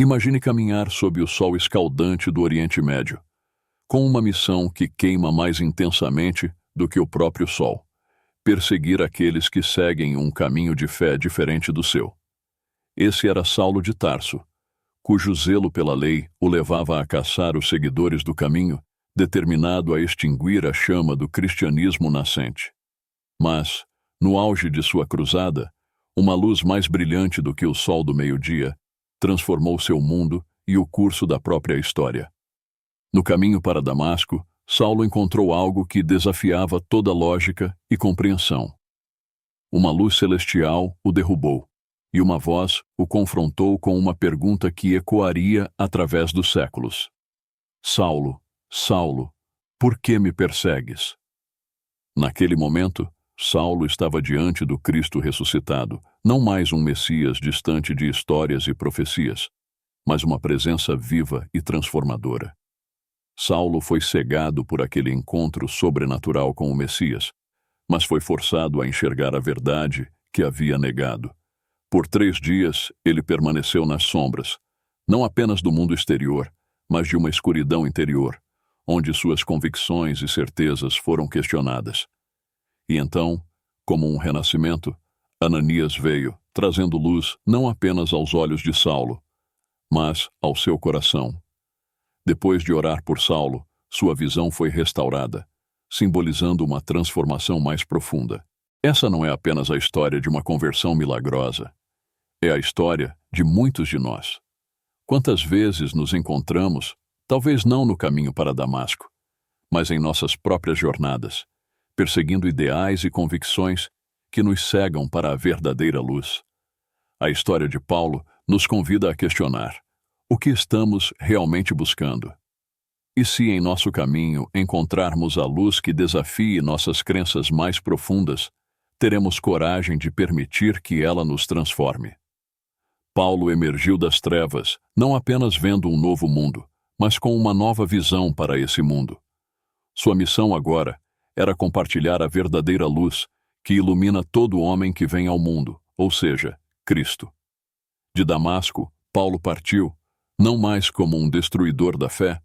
Imagine caminhar sob o sol escaldante do Oriente Médio, com uma missão que queima mais intensamente do que o próprio sol: perseguir aqueles que seguem um caminho de fé diferente do seu. Esse era Saulo de Tarso, cujo zelo pela lei o levava a caçar os seguidores do caminho, determinado a extinguir a chama do cristianismo nascente. Mas, no auge de sua cruzada, uma luz mais brilhante do que o sol do meio-dia transformou seu mundo e o curso da própria história. No caminho para Damasco, Saulo encontrou algo que desafiava toda lógica e compreensão. Uma luz celestial o derrubou, e uma voz o confrontou com uma pergunta que ecoaria através dos séculos: Saulo, Saulo, por que me persegues? Naquele momento, Saulo estava diante do Cristo ressuscitado, não mais um Messias distante de histórias e profecias, mas uma presença viva e transformadora. Saulo foi cegado por aquele encontro sobrenatural com o Messias, mas foi forçado a enxergar a verdade que havia negado. Por 3 dias, ele permaneceu nas sombras, não apenas do mundo exterior, mas de uma escuridão interior, onde suas convicções e certezas foram questionadas. E então, como um renascimento, Ananias veio, trazendo luz não apenas aos olhos de Saulo, mas ao seu coração. Depois de orar por Saulo, sua visão foi restaurada, simbolizando uma transformação mais profunda. Essa não é apenas a história de uma conversão milagrosa. É a história de muitos de nós. Quantas vezes nos encontramos, talvez não no caminho para Damasco, mas em nossas próprias jornadas, perseguindo ideais e convicções que nos cegam para a verdadeira luz. A história de Paulo nos convida a questionar: o que estamos realmente buscando? E se em nosso caminho encontrarmos a luz que desafie nossas crenças mais profundas, teremos coragem de permitir que ela nos transforme. Paulo emergiu das trevas, não apenas vendo um novo mundo, mas com uma nova visão para esse mundo. Sua missão agora era compartilhar a verdadeira luz que ilumina todo homem que vem ao mundo, ou seja, Cristo. De Damasco, Paulo partiu, não mais como um destruidor da fé,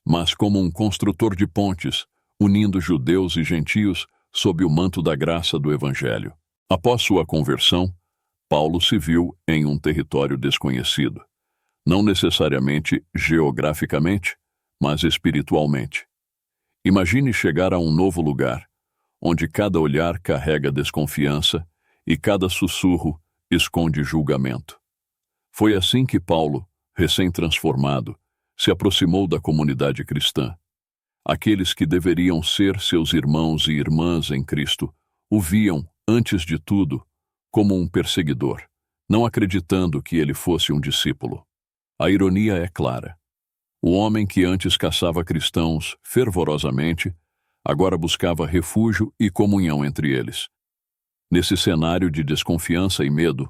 mas como um construtor de pontes, unindo judeus e gentios sob o manto da graça do Evangelho. Após sua conversão, Paulo se viu em um território desconhecido, não necessariamente geograficamente, mas espiritualmente. Imagine chegar a um novo lugar, onde cada olhar carrega desconfiança e cada sussurro esconde julgamento. Foi assim que Paulo, recém-transformado, se aproximou da comunidade cristã. Aqueles que deveriam ser seus irmãos e irmãs em Cristo o viam, antes de tudo, como um perseguidor, não acreditando que ele fosse um discípulo. A ironia é clara. O homem que antes caçava cristãos fervorosamente, agora buscava refúgio e comunhão entre eles. Nesse cenário de desconfiança e medo,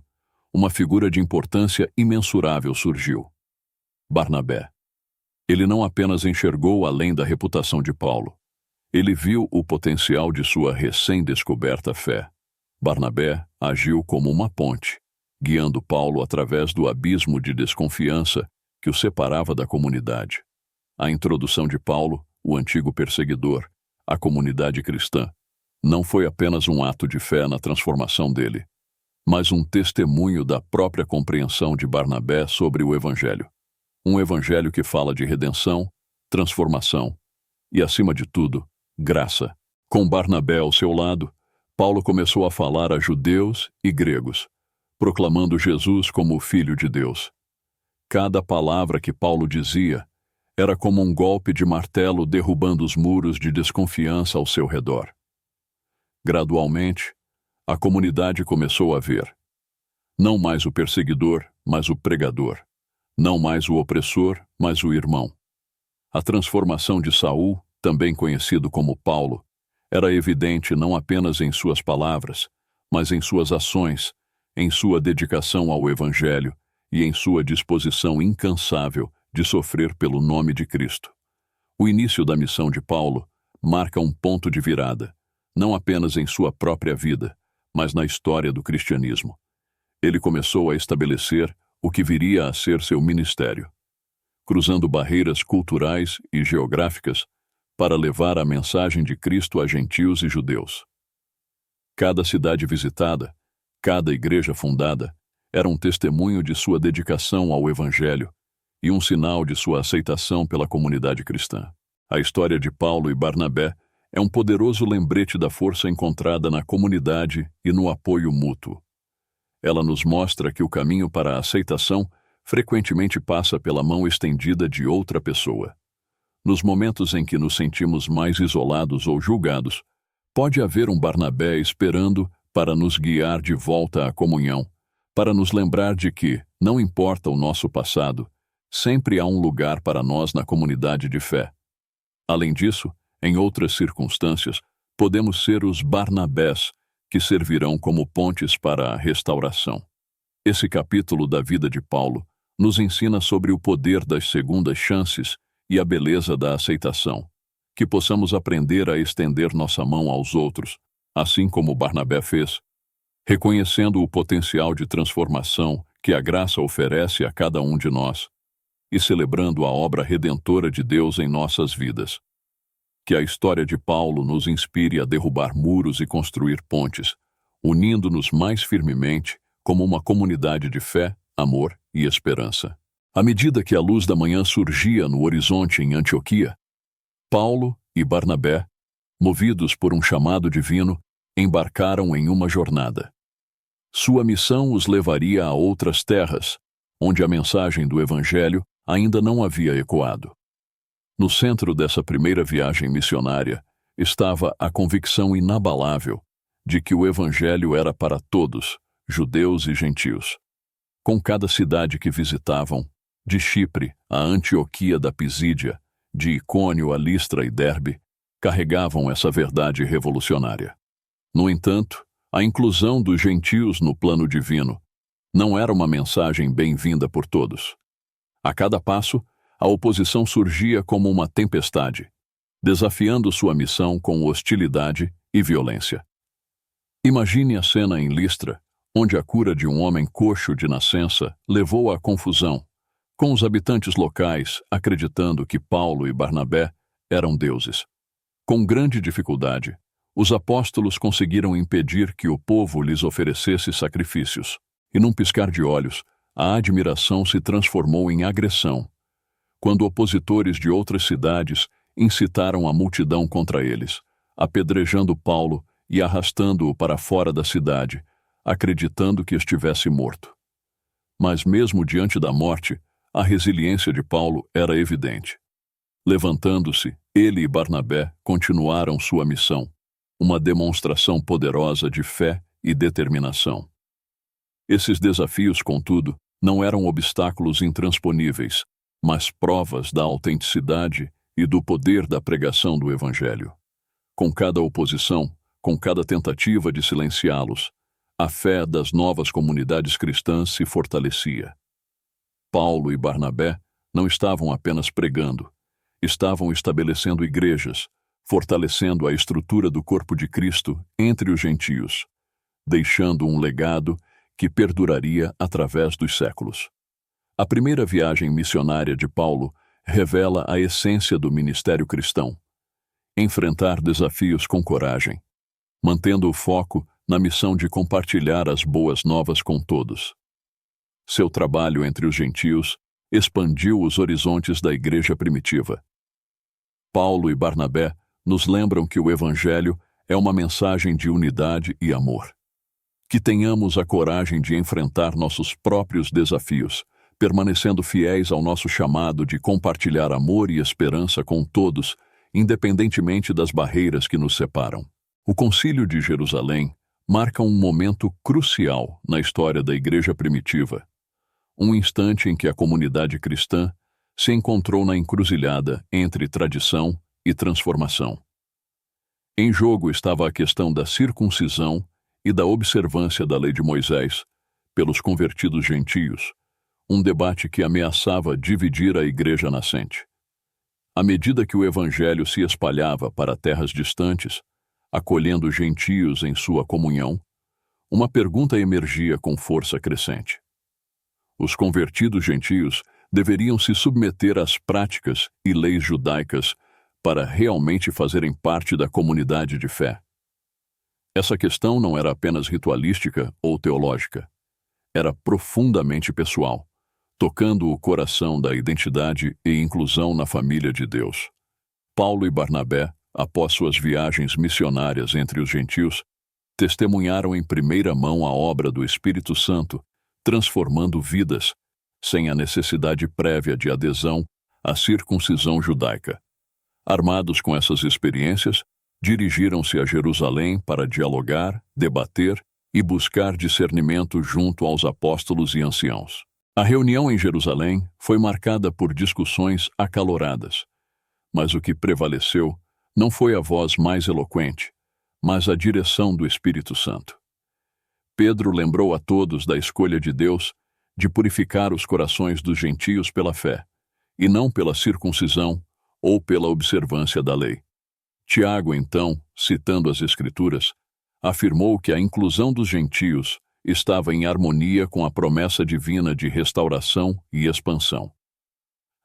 uma figura de importância imensurável surgiu: Barnabé. Ele não apenas enxergou além da reputação de Paulo. Ele viu o potencial de sua recém-descoberta fé. Barnabé agiu como uma ponte, guiando Paulo através do abismo de desconfiança que o separava da comunidade. A introdução de Paulo, o antigo perseguidor, à comunidade cristã, não foi apenas um ato de fé na transformação dele, mas um testemunho da própria compreensão de Barnabé sobre o Evangelho. Um Evangelho que fala de redenção, transformação e, acima de tudo, graça. Com Barnabé ao seu lado, Paulo começou a falar a judeus e gregos, proclamando Jesus como o Filho de Deus. Cada palavra que Paulo dizia era como um golpe de martelo derrubando os muros de desconfiança ao seu redor. Gradualmente, a comunidade começou a ver não mais o perseguidor, mas o pregador. Não mais o opressor, mas o irmão. A transformação de Saul, também conhecido como Paulo, era evidente não apenas em suas palavras, mas em suas ações, em sua dedicação ao Evangelho e em sua disposição incansável de sofrer pelo nome de Cristo. O início da missão de Paulo marca um ponto de virada, não apenas em sua própria vida, mas na história do cristianismo. Ele começou a estabelecer o que viria a ser seu ministério, cruzando barreiras culturais e geográficas para levar a mensagem de Cristo a gentios e judeus. Cada cidade visitada, cada igreja fundada, era um testemunho de sua dedicação ao Evangelho e um sinal de sua aceitação pela comunidade cristã. A história de Paulo e Barnabé é um poderoso lembrete da força encontrada na comunidade e no apoio mútuo. Ela nos mostra que o caminho para a aceitação frequentemente passa pela mão estendida de outra pessoa. Nos momentos em que nos sentimos mais isolados ou julgados, pode haver um Barnabé esperando para nos guiar de volta à comunhão, para nos lembrar de que, não importa o nosso passado, sempre há um lugar para nós na comunidade de fé. Além disso, em outras circunstâncias, podemos ser os Barnabés que servirão como pontes para a restauração. Esse capítulo da vida de Paulo nos ensina sobre o poder das segundas chances e a beleza da aceitação, que possamos aprender a estender nossa mão aos outros, assim como Barnabé fez, reconhecendo o potencial de transformação que a graça oferece a cada um de nós e celebrando a obra redentora de Deus em nossas vidas. Que a história de Paulo nos inspire a derrubar muros e construir pontes, unindo-nos mais firmemente como uma comunidade de fé, amor e esperança. À medida que a luz da manhã surgia no horizonte em Antioquia, Paulo e Barnabé, movidos por um chamado divino, embarcaram em uma jornada. Sua missão os levaria a outras terras, onde a mensagem do Evangelho ainda não havia ecoado. No centro dessa primeira viagem missionária estava a convicção inabalável de que o Evangelho era para todos, judeus e gentios. Com cada cidade que visitavam, de Chipre a Antioquia da Pisídia, de Icônio a Listra e Derbe, carregavam essa verdade revolucionária. No entanto, a inclusão dos gentios no plano divino não era uma mensagem bem-vinda por todos. A cada passo, a oposição surgia como uma tempestade, desafiando sua missão com hostilidade e violência. Imagine a cena em Listra, onde a cura de um homem coxo de nascença levou à confusão, com os habitantes locais acreditando que Paulo e Barnabé eram deuses. Com grande dificuldade, os apóstolos conseguiram impedir que o povo lhes oferecesse sacrifícios, e num piscar de olhos, a admiração se transformou em agressão, quando opositores de outras cidades incitaram a multidão contra eles, apedrejando Paulo e arrastando-o para fora da cidade, acreditando que estivesse morto. Mas mesmo diante da morte, a resiliência de Paulo era evidente. Levantando-se, ele e Barnabé continuaram sua missão, uma demonstração poderosa de fé e determinação. Esses desafios, contudo, não eram obstáculos intransponíveis, mas provas da autenticidade e do poder da pregação do Evangelho. Com cada oposição, com cada tentativa de silenciá-los, a fé das novas comunidades cristãs se fortalecia. Paulo e Barnabé não estavam apenas pregando, estavam estabelecendo igrejas, fortalecendo a estrutura do corpo de Cristo entre os gentios, deixando um legado que perduraria através dos séculos. A primeira viagem missionária de Paulo revela a essência do ministério cristão: enfrentar desafios com coragem, mantendo o foco na missão de compartilhar as boas novas com todos. Seu trabalho entre os gentios expandiu os horizontes da igreja primitiva. Paulo e Barnabé nos lembram que o Evangelho é uma mensagem de unidade e amor. Que tenhamos a coragem de enfrentar nossos próprios desafios, permanecendo fiéis ao nosso chamado de compartilhar amor e esperança com todos, independentemente das barreiras que nos separam. O Concílio de Jerusalém marca um momento crucial na história da igreja primitiva, um instante em que a comunidade cristã se encontrou na encruzilhada entre tradição e transformação. Em jogo estava a questão da circuncisão e da observância da lei de Moisés pelos convertidos gentios, um debate que ameaçava dividir a igreja nascente. À medida que o evangelho se espalhava para terras distantes, acolhendo gentios em sua comunhão, uma pergunta emergia com força crescente: Os convertidos gentios deveriam se submeter às práticas e leis judaicas para realmente fazerem parte da comunidade de fé. Essa questão não era apenas ritualística ou teológica. Era profundamente pessoal, tocando o coração da identidade e inclusão na família de Deus. Paulo e Barnabé, após suas viagens missionárias entre os gentios, testemunharam em primeira mão a obra do Espírito Santo, transformando vidas, sem a necessidade prévia de adesão à circuncisão judaica. Armados com essas experiências, dirigiram-se a Jerusalém para dialogar, debater e buscar discernimento junto aos apóstolos e anciãos. A reunião em Jerusalém foi marcada por discussões acaloradas, mas o que prevaleceu não foi a voz mais eloquente, mas a direção do Espírito Santo. Pedro lembrou a todos da escolha de Deus de purificar os corações dos gentios pela fé, e não pela circuncisão ou pela observância da lei. Tiago, então, citando as Escrituras, afirmou que a inclusão dos gentios estava em harmonia com a promessa divina de restauração e expansão.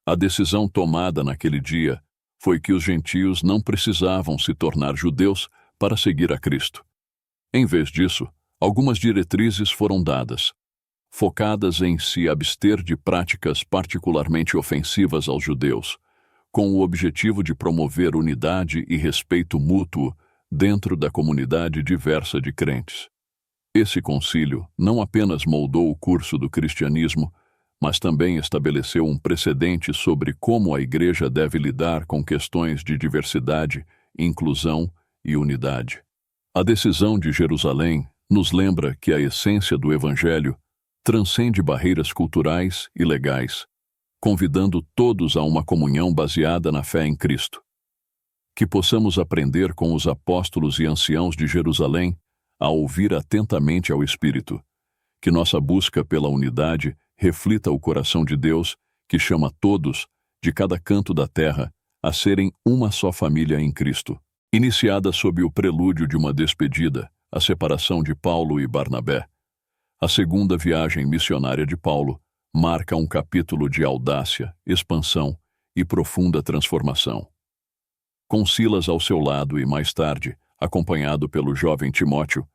A decisão tomada naquele dia foi que os gentios não precisavam se tornar judeus para seguir a Cristo. Em vez disso, algumas diretrizes foram dadas, focadas em se abster de práticas particularmente ofensivas aos judeus, com o objetivo de promover unidade e respeito mútuo dentro da comunidade diversa de crentes. Esse concílio não apenas moldou o curso do cristianismo, mas também estabeleceu um precedente sobre como a Igreja deve lidar com questões de diversidade, inclusão e unidade. A decisão de Jerusalém nos lembra que a essência do Evangelho transcende barreiras culturais e legais, convidando todos a uma comunhão baseada na fé em Cristo. Que possamos aprender com os apóstolos e anciãos de Jerusalém a ouvir atentamente ao Espírito, que nossa busca pela unidade reflita o coração de Deus, que chama todos, de cada canto da terra, a serem uma só família em Cristo. Iniciada sob o prelúdio de uma despedida, a separação de Paulo e Barnabé, a segunda viagem missionária de Paulo marca um capítulo de audácia, expansão e profunda transformação. Com Silas ao seu lado e, mais tarde, acompanhado pelo jovem Timóteo,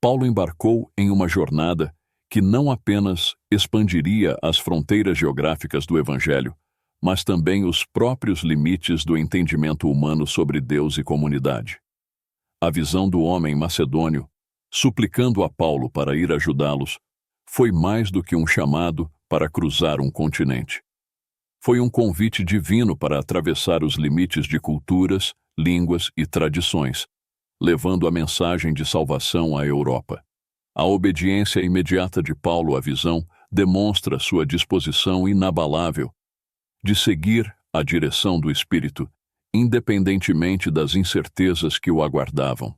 Paulo embarcou em uma jornada que não apenas expandiria as fronteiras geográficas do Evangelho, mas também os próprios limites do entendimento humano sobre Deus e comunidade. A visão do homem macedônio, suplicando a Paulo para ir ajudá-los, foi mais do que um chamado para cruzar um continente. Foi um convite divino para atravessar os limites de culturas, línguas e tradições, levando a mensagem de salvação à Europa. A obediência imediata de Paulo à visão demonstra sua disposição inabalável de seguir a direção do Espírito, independentemente das incertezas que o aguardavam.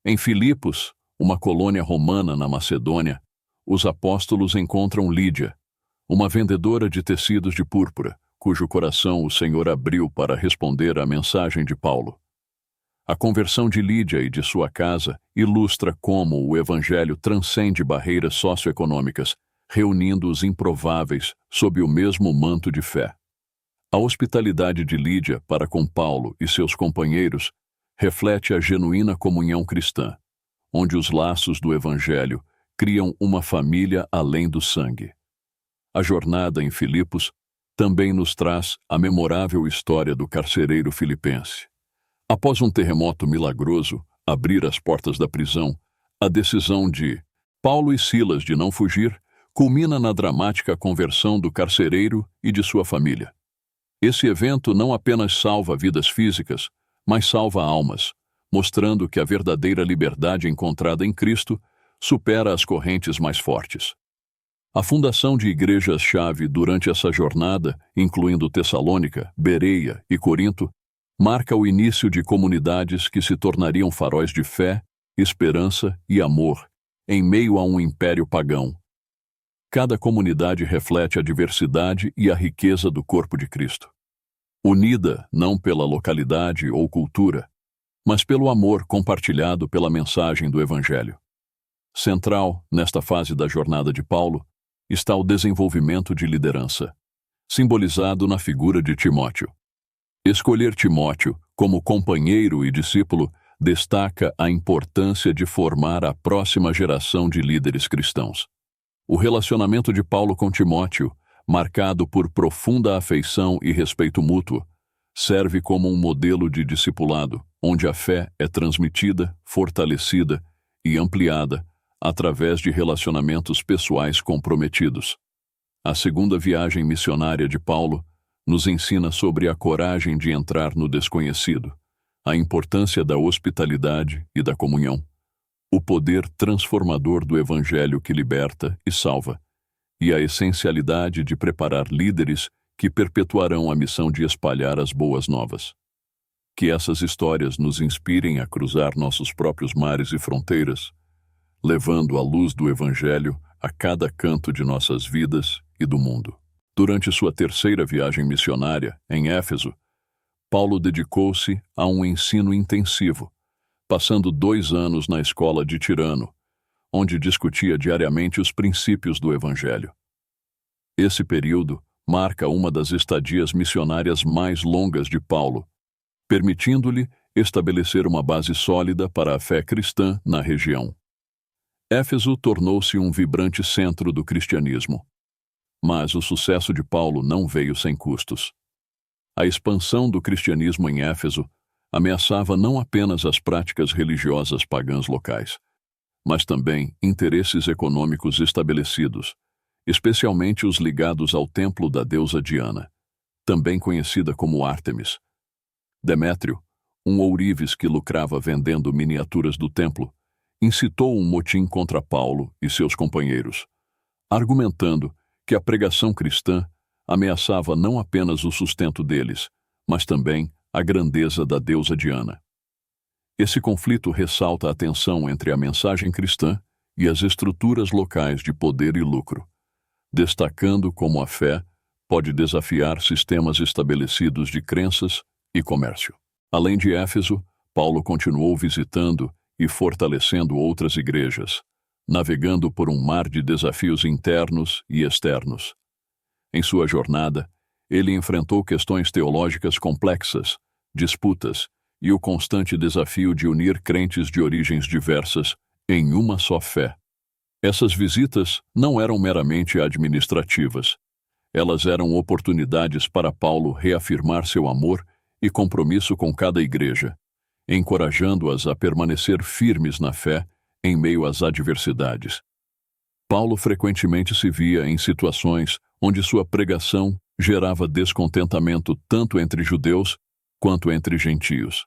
Em Filipos, uma colônia romana na Macedônia, os apóstolos encontram Lídia, uma vendedora de tecidos de púrpura, cujo coração o Senhor abriu para responder à mensagem de Paulo. A conversão de Lídia e de sua casa ilustra como o Evangelho transcende barreiras socioeconômicas, reunindo os improváveis sob o mesmo manto de fé. A hospitalidade de Lídia para com Paulo e seus companheiros reflete a genuína comunhão cristã, onde os laços do Evangelho criam uma família além do sangue. A jornada em Filipos também nos traz a memorável história do carcereiro filipense. Após um terremoto milagroso abrir as portas da prisão, a decisão de Paulo e Silas de não fugir culmina na dramática conversão do carcereiro e de sua família. Esse evento não apenas salva vidas físicas, mas salva almas, mostrando que a verdadeira liberdade encontrada em Cristo supera as correntes mais fortes. A fundação de igrejas-chave durante essa jornada, incluindo Tessalônica, Bereia e Corinto, marca o início de comunidades que se tornariam faróis de fé, esperança e amor, em meio a um império pagão. Cada comunidade reflete a diversidade e a riqueza do corpo de Cristo. Unida não pela localidade ou cultura, mas pelo amor compartilhado pela mensagem do Evangelho. Central, nesta fase da jornada de Paulo, está o desenvolvimento de liderança, simbolizado na figura de Timóteo. Escolher Timóteo como companheiro e discípulo destaca a importância de formar a próxima geração de líderes cristãos. O relacionamento de Paulo com Timóteo, marcado por profunda afeição e respeito mútuo, serve como um modelo de discipulado, onde a fé é transmitida, fortalecida e ampliada através de relacionamentos pessoais comprometidos. A segunda viagem missionária de Paulo nos ensina sobre a coragem de entrar no desconhecido, a importância da hospitalidade e da comunhão, o poder transformador do Evangelho que liberta e salva, e a essencialidade de preparar líderes que perpetuarão a missão de espalhar as boas novas. Que essas histórias nos inspirem a cruzar nossos próprios mares e fronteiras, levando a luz do Evangelho a cada canto de nossas vidas e do mundo. Durante sua terceira viagem missionária, em Éfeso, Paulo dedicou-se a um ensino intensivo, passando 2 anos na escola de Tirano, onde discutia diariamente os princípios do Evangelho. Esse período marca uma das estadias missionárias mais longas de Paulo, permitindo-lhe estabelecer uma base sólida para a fé cristã na região. Éfeso tornou-se um vibrante centro do cristianismo. Mas o sucesso de Paulo não veio sem custos. A expansão do cristianismo em Éfeso ameaçava não apenas as práticas religiosas pagãs locais, mas também interesses econômicos estabelecidos, especialmente os ligados ao templo da deusa Diana, também conhecida como Ártemis. Demétrio, um ourives que lucrava vendendo miniaturas do templo, incitou um motim contra Paulo e seus companheiros, argumentando que a pregação cristã ameaçava não apenas o sustento deles, mas também a grandeza da deusa Diana. Esse conflito ressalta a tensão entre a mensagem cristã e as estruturas locais de poder e lucro, destacando como a fé pode desafiar sistemas estabelecidos de crenças e comércio. Além de Éfeso, Paulo continuou visitando e fortalecendo outras igrejas, navegando por um mar de desafios internos e externos. Em sua jornada, ele enfrentou questões teológicas complexas, disputas e o constante desafio de unir crentes de origens diversas em uma só fé. Essas visitas não eram meramente administrativas. Elas eram oportunidades para Paulo reafirmar seu amor e compromisso com cada igreja, encorajando-as a permanecer firmes na fé em meio às adversidades. Paulo frequentemente se via em situações onde sua pregação gerava descontentamento tanto entre judeus quanto entre gentios.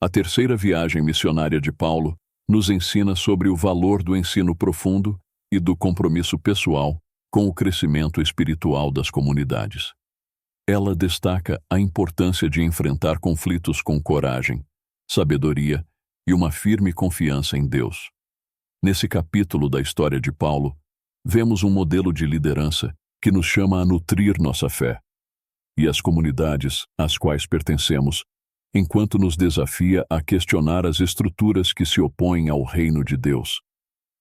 A terceira viagem missionária de Paulo nos ensina sobre o valor do ensino profundo e do compromisso pessoal com o crescimento espiritual das comunidades. Ela destaca a importância de enfrentar conflitos com coragem, sabedoria e uma firme confiança em Deus. Nesse capítulo da história de Paulo, vemos um modelo de liderança que nos chama a nutrir nossa fé, e as comunidades às quais pertencemos, enquanto nos desafia a questionar as estruturas que se opõem ao reino de Deus.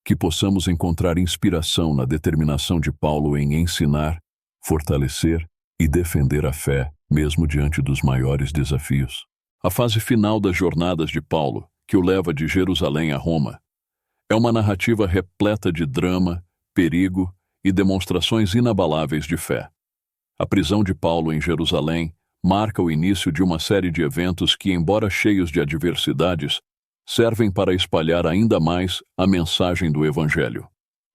Que possamos encontrar inspiração na determinação de Paulo em ensinar, fortalecer e defender a fé, mesmo diante dos maiores desafios. A fase final das jornadas de Paulo, que o leva de Jerusalém a Roma, é uma narrativa repleta de drama, perigo e demonstrações inabaláveis de fé. A prisão de Paulo em Jerusalém marca o início de uma série de eventos que, embora cheios de adversidades, servem para espalhar ainda mais a mensagem do Evangelho.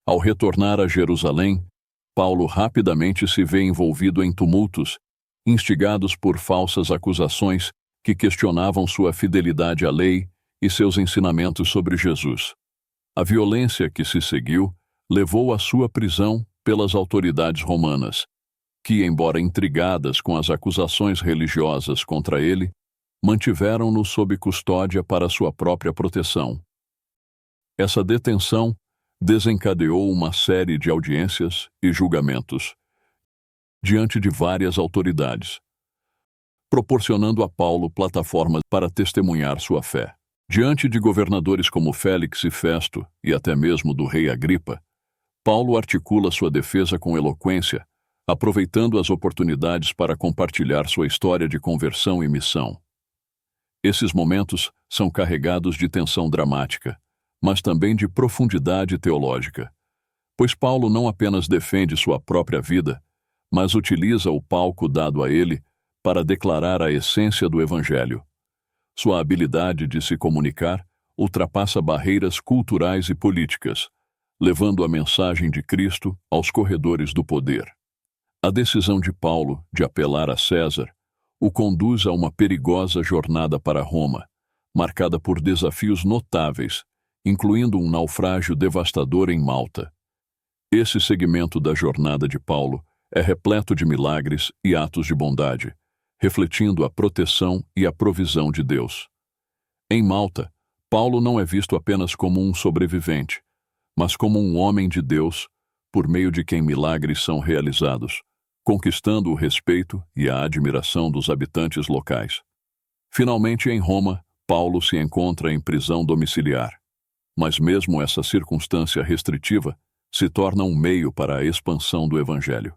Ao retornar a Jerusalém, Paulo rapidamente se vê envolvido em tumultos, instigados por falsas acusações que questionavam sua fidelidade à lei e seus ensinamentos sobre Jesus. A violência que se seguiu levou à sua prisão pelas autoridades romanas, que, embora intrigadas com as acusações religiosas contra ele, mantiveram-no sob custódia para sua própria proteção. Essa detenção desencadeou uma série de audiências e julgamentos diante de várias autoridades, proporcionando a Paulo plataformas para testemunhar sua fé. Diante de governadores como Félix e Festo, e até mesmo do rei Agripa, Paulo articula sua defesa com eloquência, aproveitando as oportunidades para compartilhar sua história de conversão e missão. Esses momentos são carregados de tensão dramática, mas também de profundidade teológica, pois Paulo não apenas defende sua própria vida, mas utiliza o palco dado a ele para declarar a essência do Evangelho. Sua habilidade de se comunicar ultrapassa barreiras culturais e políticas, levando a mensagem de Cristo aos corredores do poder. A decisão de Paulo de apelar a César o conduz a uma perigosa jornada para Roma, marcada por desafios notáveis, incluindo um naufrágio devastador em Malta. Esse segmento da jornada de Paulo é repleto de milagres e atos de bondade, refletindo a proteção e a provisão de Deus. Em Malta, Paulo não é visto apenas como um sobrevivente, mas como um homem de Deus, por meio de quem milagres são realizados, conquistando o respeito e a admiração dos habitantes locais. Finalmente, em Roma, Paulo se encontra em prisão domiciliar. Mas mesmo essa circunstância restritiva se torna um meio para a expansão do Evangelho.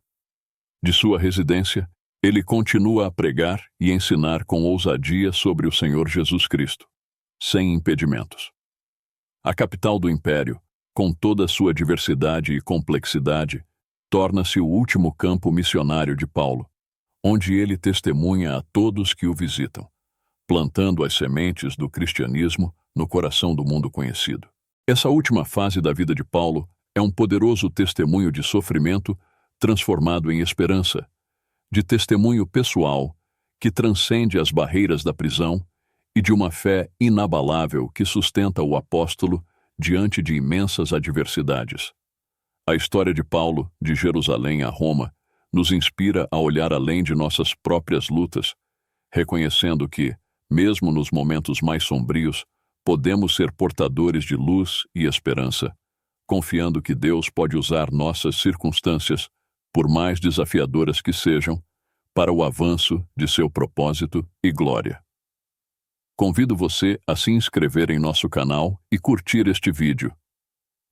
De sua residência, ele continua a pregar e ensinar com ousadia sobre o Senhor Jesus Cristo, sem impedimentos. A capital do Império, com toda a sua diversidade e complexidade, torna-se o último campo missionário de Paulo, onde ele testemunha a todos que o visitam, plantando as sementes do cristianismo no coração do mundo conhecido. Essa última fase da vida de Paulo é um poderoso testemunho de sofrimento transformado em esperança, de testemunho pessoal que transcende as barreiras da prisão e de uma fé inabalável que sustenta o apóstolo diante de imensas adversidades. A história de Paulo, de Jerusalém a Roma, nos inspira a olhar além de nossas próprias lutas, reconhecendo que, mesmo nos momentos mais sombrios, podemos ser portadores de luz e esperança, confiando que Deus pode usar nossas circunstâncias, por mais desafiadoras que sejam, para o avanço de seu propósito e glória. Convido você a se inscrever em nosso canal e curtir este vídeo.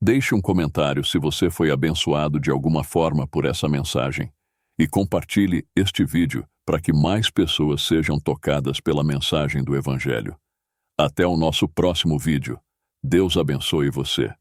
Deixe um comentário se você foi abençoado de alguma forma por essa mensagem e compartilhe este vídeo para que mais pessoas sejam tocadas pela mensagem do Evangelho. Até o nosso próximo vídeo. Deus abençoe você.